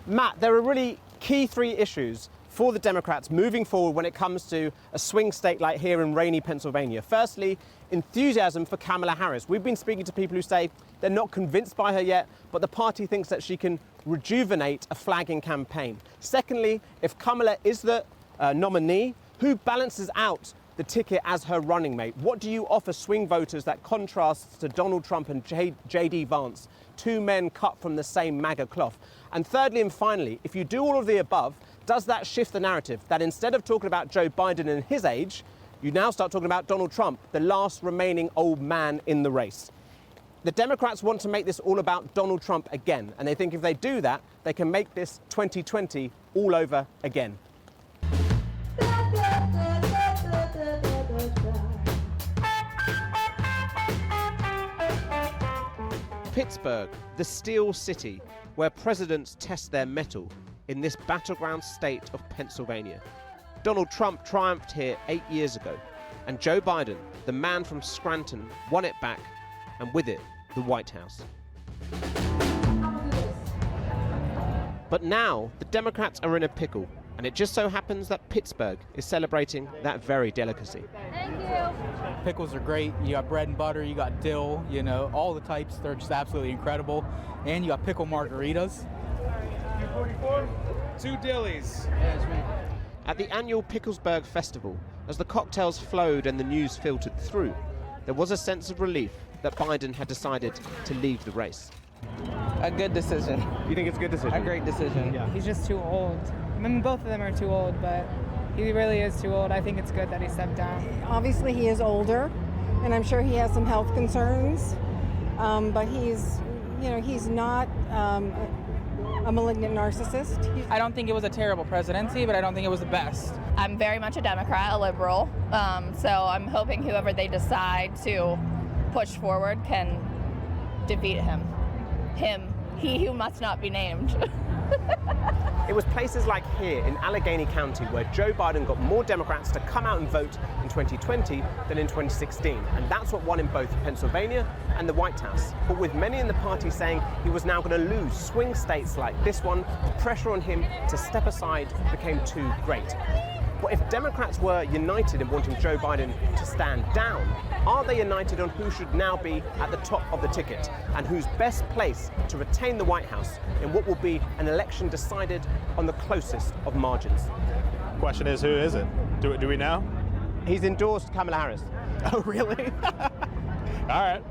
Matt, there are really key three issues for the Democrats moving forward when it comes to a swing state like here in rainy Pennsylvania. Firstly, enthusiasm for Kamala Harris. We've been speaking to people who say they're not convinced by her yet, but the party thinks that she can rejuvenate a flagging campaign. Secondly, if Kamala is the nominee, who balances out the ticket as her running mate? What do you offer swing voters that contrasts to Donald Trump and J.D. Vance, two men cut from the same MAGA cloth? And thirdly and finally, if you do all of the above, does that shift the narrative that instead of talking about Joe Biden and his age, you now start talking about Donald Trump, the last remaining old man in the race? The Democrats want to make this all about Donald Trump again, and they think if they do that, they can make this 2020 all over again. Pittsburgh, the Steel City, where presidents test their mettle in this battleground state of Pennsylvania. Donald Trump triumphed here 8 years ago, and Joe Biden, the man from Scranton, won it back, and with it, the White House. But now, the Democrats are in a pickle, and it just so happens that Pittsburgh is celebrating that very delicacy. Thank you. Pickles are great. You got bread and butter, you got dill, you know, all the types. They're just absolutely incredible. And you got pickle margaritas. 244, 2 dillies. At the annual Picklesburg Festival, as the cocktails flowed and the news filtered through, there was a sense of relief that Biden had decided to leave the race. A good decision. You think it's a good decision? A great decision. Yeah. He's just too old. I mean, both of them are too old, but he really is too old. I think it's good that he stepped down. Obviously, he is older, and I'm sure he has some health concerns, but he's not a malignant narcissist. I don't think it was a terrible presidency, but I don't think it was the best. I'm very much a Democrat, a liberal, so I'm hoping whoever they decide to push forward can defeat him. He who must not be named. It was places like here in Allegheny County where Joe Biden got more Democrats to come out and vote in 2020 than in 2016. And that's what won in both Pennsylvania and the White House. But with many in the party saying he was now going to lose swing states like this one, the pressure on him to step aside became too great. But if Democrats were united in wanting Joe Biden to stand down, are they united on who should now be at the top of the ticket and who's best placed to retain the White House in what will be an election decided on the closest of margins? Question is, who is it? Do we know? He's endorsed Kamala Harris. Oh, really? All right.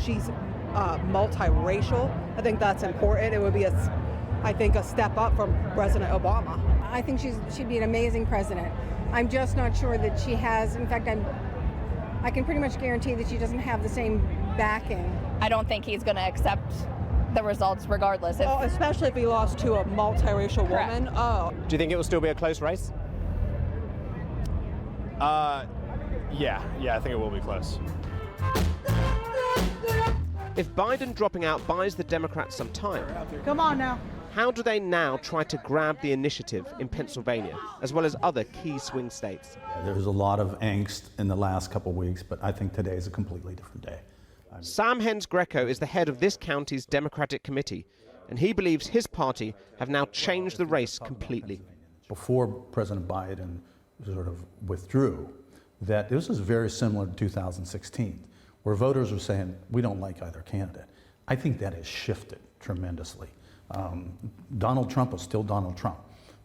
She's multiracial. I think that's important. It would be a step up from President Obama. I think she'd be an amazing president. I'm just not sure that she has, in fact, I can pretty much guarantee that she doesn't have the same backing. I don't think he's going to accept the results regardless. Especially if he lost to a multiracial woman. Oh. Do you think it will still be a close race? Yeah, I think it will be close. If Biden dropping out buys the Democrats some time, Come on now. how do they now try to grab the initiative in Pennsylvania, as well as other key swing states? There was a lot of angst in the last couple of weeks, but I think today is a completely different day. Sam Hens-Greco is the head of this county's Democratic committee, and he believes his party have now changed the race completely. Before President Biden sort of withdrew, that this was very similar to 2016, where voters were saying, we don't like either candidate. I think that has shifted tremendously. Donald Trump is still Donald Trump.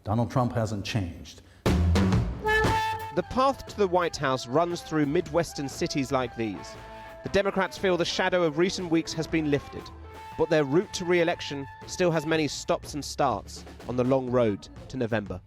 Donald Trump hasn't changed. The path to the White House runs through Midwestern cities like these. The Democrats feel the shadow of recent weeks has been lifted, but their route to re-election still has many stops and starts on the long road to November.